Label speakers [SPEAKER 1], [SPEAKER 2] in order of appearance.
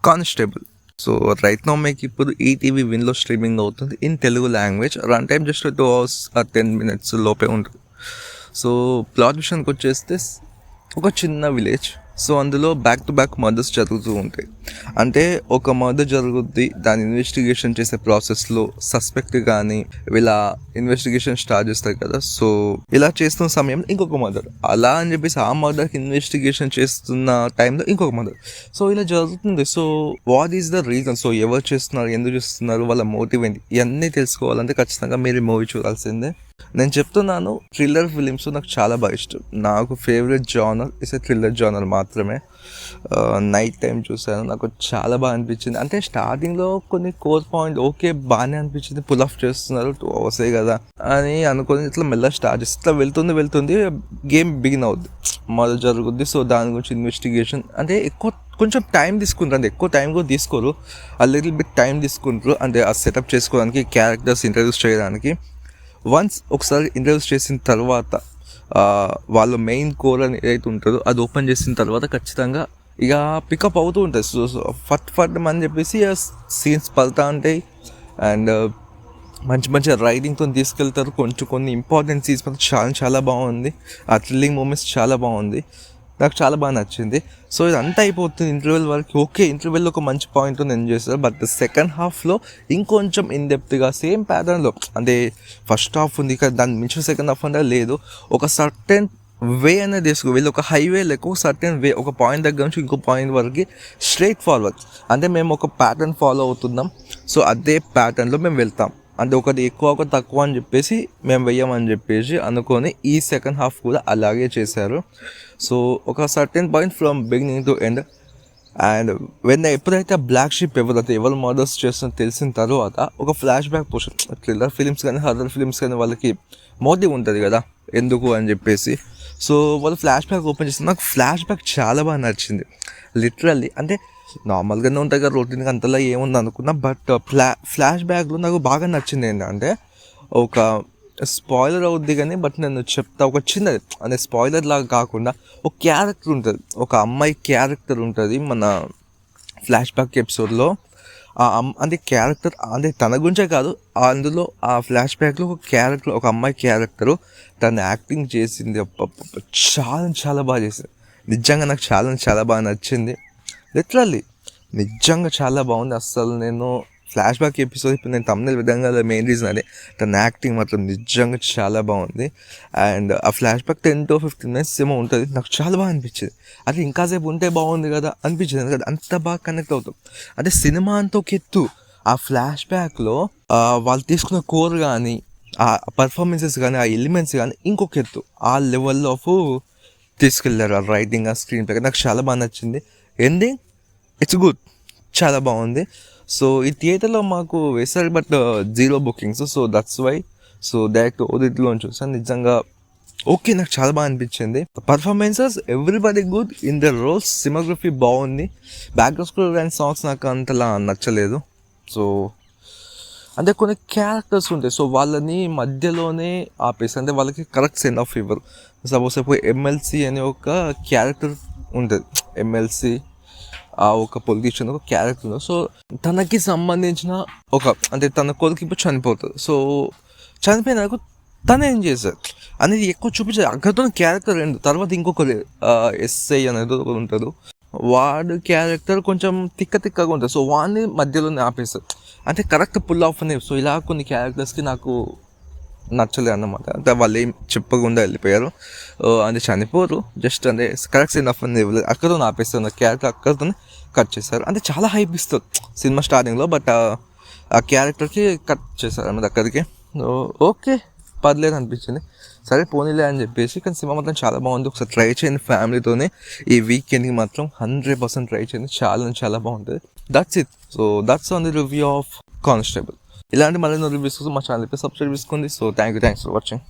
[SPEAKER 1] Constable. So right now మీకు ఇప్పుడు ETV విన్లో streaming అవుతుంది in Telugu language. Run time just 2 hours 10 minutes లోపే ఉంటుంది. సో ప్లాట్ విషయానికి వచ్చేస్తే ఒక చిన్న విలేజ్. సో అందులో బ్యాక్ టు బ్యాక్ మర్డర్స్ జరుగుతూ ఉంటాయి. అంటే ఒక మర్డర్ జరుగుద్ది, దాని ఇన్వెస్టిగేషన్ చేసే ప్రాసెస్లో సస్పెక్ట్ కానీ వీళ్ళ ఇన్వెస్టిగేషన్ స్టార్ట్ చేస్తారు కదా. సో ఇలా చేస్తున్న సమయంలో ఇంకొక మర్డర్, అలా అని చెప్పేసి ఆ మర్డర్కి ఇన్వెస్టిగేషన్ చేస్తున్న టైంలో ఇంకొక మర్డర్. సో ఇలా జరుగుతుంది. So what is the reason? So ఎవరు చేస్తున్నారు, ఎందుకు చేస్తున్నారు, వాళ్ళ మోటివ్ ఏంటి, ఇవన్నీ తెలుసుకోవాలంటే ఖచ్చితంగా మీరు మూవీ చూడాల్సిందే. నేను చెప్తున్నాను, థ్రిల్లర్ ఫిలిమ్స్ నాకు చాలా బాగా ఇష్టం. నాకు favourite genre is thriller genre మాత్రమే. నైట్ టైం చూసాను, నాకు చాలా బాగా అనిపించింది. అంటే స్టార్టింగ్లో కొన్ని కోర్ పాయింట్ ఓకే బాగానే అనిపించింది, పుల్ ఆఫ్ చేస్తున్నారు 2 hours కదా అని అనుకుని ఇట్లా మెల్లగా స్టార్ట్ చేస్తే ఇట్లా వెళ్తుంది గేమ్ బిగిన్ అవుద్ది, మొదలు జరుగుద్ది. సో దాని గురించి ఇన్వెస్టిగేషన్ అంటే కొంచెం టైం తీసుకుంటారు, అంటే ఎక్కువ టైం కూడా తీసుకోరు, ఆ లిటిల్ బిట్ టైం తీసుకుంటారు. అంటే ఆ సెటప్ చేసుకోవడానికి, క్యారెక్టర్స్ ఇంట్రడ్యూస్ చేయడానికి. వన్స్ ఒకసారి ఇంట్రడ్యూస్ చేసిన తర్వాత వాళ్ళ మెయిన్ కోర్ అని ఏదైతే ఉంటుందో అది ఓపెన్ చేసిన తర్వాత ఖచ్చితంగా ఇక పికప్ అవుతూ ఉంటుంది. సో ఫట్ అని చెప్పేసి సీన్స్ పడుతూ ఉంటాయి. అండ్ మంచి రైటింగ్తో తీసుకెళ్తారు. కొన్ని ఇంపార్టెంట్ సీన్స్ మాత్రం చాలా బాగుంది. ఆ థ్రిల్లింగ్ మూమెంట్స్ చాలా బాగుంది, నాకు చాలా బాగా నచ్చింది. సో ఇదంతా అయిపోతుంది ఇంటర్వెల్ వరకు. ఓకే, ఇంటర్వెల్లో ఒక మంచి పాయింట్ ఎంజాయ్ చేస్తారు. బట్ సెకండ్ హాఫ్లో ఇంకొంచెం ఇన్డెప్త్గా సేమ్ ప్యాటర్న్లో, అంటే ఫస్ట్ హాఫ్ ఉంది కదా దాన్ని మించిన సెకండ్ హాఫ్ అంటే లేదు, ఒక సర్టెన్ వే అనేది తీసుకు వీళ్ళు ఒక హైవే లెక్క సర్టెన్ వే, ఒక పాయింట్ దగ్గర నుంచి ఇంకో పాయింట్ వరకు స్ట్రైట్ ఫార్వర్డ్. అంటే మేము ఒక ప్యాటర్న్ ఫాలో అవుతున్నాం, సో అదే ప్యాటర్న్లో మేము వెళ్తాం. అంటే ఒకటి ఎక్కువ ఒక తక్కువ అని చెప్పేసి మేము వెయ్యమని చెప్పేసి అనుకొని ఈ సెకండ్ హాఫ్ కూడా అలాగే చేశారు. సో ఒక certain point from beginning to end. And ఎప్పుడైతే బ్లాక్ షిప్ ఎవరు మర్డర్స్ చేస్తుందో తెలిసిన తర్వాత ఒక flash back portion. Thriller films కానీ హారర్ ఫిలిమ్స్ కానీ వాళ్ళకి మోటివ్ ఉంటుంది కదా ఎందుకు అని చెప్పేసి. సో వాళ్ళు ఫ్లాష్ బ్యాక్ ఓపెన్ చేస్తే నాకు ఫ్లాష్ బ్యాక్ చాలా బాగా నచ్చింది. లిటరల్లీ అంటే నార్మల్గానే ఉంటాయి కదా, రొటీన్గా అంతలా ఏముంది అనుకున్నా. బట్ ఫ్లాష్ బ్యాక్లో నాకు బాగా నచ్చింది ఏంటంటే, ఒక స్పాయిలర్ అవుద్ది కానీ బట్ నేను చెప్తా, ఒక చిన్నది అంటే స్పాయిలర్ లాగా కాకుండా ఒక క్యారెక్టర్ ఉంటుంది, ఒక అమ్మాయి క్యారెక్టర్ ఉంటుంది మన ఫ్లాష్ బ్యాక్ ఎపిసోడ్లో. అంటే క్యారెక్టర్ అంటే తన గురించే కాదు, అందులో ఆ ఫ్లాష్ బ్యాక్లో ఒక క్యారెక్టర్, ఒక అమ్మాయి క్యారెక్టరు తను యాక్టింగ్ చేసింది చాలా బాగా చేసింది. నిజంగా నాకు చాలా బాగా నచ్చింది. లిటరల్లీ నిజంగా చాలా బాగుంది. అస్సలు నేను ఫ్లాష్ బ్యాక్ ఎపిసోడ్ ఇప్పుడు నేను తమిళ విధంగా మెయిన్ రీజన్ అదే, తన యాక్టింగ్ మాత్రం నిజంగా చాలా బాగుంది. అండ్ ఆ ఫ్లాష్ బ్యాక్ 10 to 15 minutes ఏమో ఉంటుంది, నాకు చాలా బాగా అనిపించింది. అది ఇంకాసేపు ఉంటే బాగుంది కదా అనిపించింది, ఎందుకంటే అంత బాగా కనెక్ట్ అవుతాం. అంటే సినిమా అంతా ఒక ఎత్తు, ఆ ఫ్లాష్ బ్యాక్లో వాళ్ళు తీసుకున్న కోర్ కానీ, ఆ పర్ఫార్మెన్సెస్ కానీ, ఆ ఎలిమెంట్స్ కానీ ఇంకొక ఎత్తు, ఆ లెవెల్ ఆఫ్ తీసుకెళ్ళారు. ఆ రైటింగ్, ఆ స్క్రీన్ ప్లే నాకు చాలా బాగా నచ్చింది. ఎండింగ్ ఇట్స్ గుడ్, చాలా బాగుంది. సో ఈ థియేటర్లో మాకు వేస్తారు but 0 bookings. So that's why so direct ఓటీటీలో చూసాను. నిజంగా ఓకే, నాకు చాలా బాగా అనిపించింది. Performances everybody good in the roles, cinematography బాగుంది. బ్యాక్గ్రౌండ్ స్కోర్ అండ్ సాంగ్స్ నాకు అంతలా నచ్చలేదు. సో అంటే కొన్ని క్యారెక్టర్స్ ఉంటాయి, సో వాళ్ళని మధ్యలోనే ఆపేసి, అంటే వాళ్ళకి కరెక్ట్ సెండ్ ఆఫ్ ఇవ్వరు. సపోజ్ ఇప్పుడు ఎమ్మెల్సీ అనే ఒక క్యారెక్టర్ ఉంటుంది, ఎమ్మెల్సీ ఒక పొలిటీషియన్ ఒక క్యారెక్టర్ ఉంది. సో తనకి సంబంధించిన అంటే తన కొడుకు ఇప్పుడు చనిపోతుంది. సో చనిపోయినాక తను ఏం చేశారు అనేది ఎక్కువ చూపించారు. అక్కడితో క్యారెక్టర్ రెండు, తర్వాత ఇంకొకరు ఎస్ఐ అనేది ఒకరు ఉంటారు, వాడు క్యారెక్టర్ కొంచెం తిక్కగా ఉంటుంది. సో వాడిని మధ్యలోనే ఆపేస్తారు, అంటే కరెక్ట్ పుల్ ఆఫ్ అనేవి. సో ఇలా కొన్ని క్యారెక్టర్స్కి నాకు నచ్చలేదు అన్నమాట. అంటే వాళ్ళు ఏం చెప్పకుండా వెళ్ళిపోయారు, అంటే చనిపోరు, జస్ట్ అంటే కరెక్ట్ సీన్ ఆఫ్ అని అక్కడతో ఆపేస్తారు, క్యారెక్టర్ అక్కడితో కట్ చేశారు. అంటే చాలా హైప్ ఇస్తారు సినిమా స్టార్టింగ్లో, బట్ ఆ క్యారెక్టర్కి కట్ చేశారు అన్నమాట అక్కడికి. ఓకే, పర్లేదు అనిపించింది, సరే పోనీలే అని చెప్పేసి. కానీ సినిమా మాత్రం చాలా బాగుంది, ఒకసారి ట్రై చేయండి ఫ్యామిలీతోనే. ఈ వీకెండ్కి మాత్రం 100% ట్రై చేయండి, చాలా బాగుంటుంది. That's it. So that's on the review of constable. ఇలాంటి మళ్ళీ రివ్యూస్ కోసం మా ఛానల్కి సబ్స్క్రైబ్ చేసుకోండి. So thank you for watching.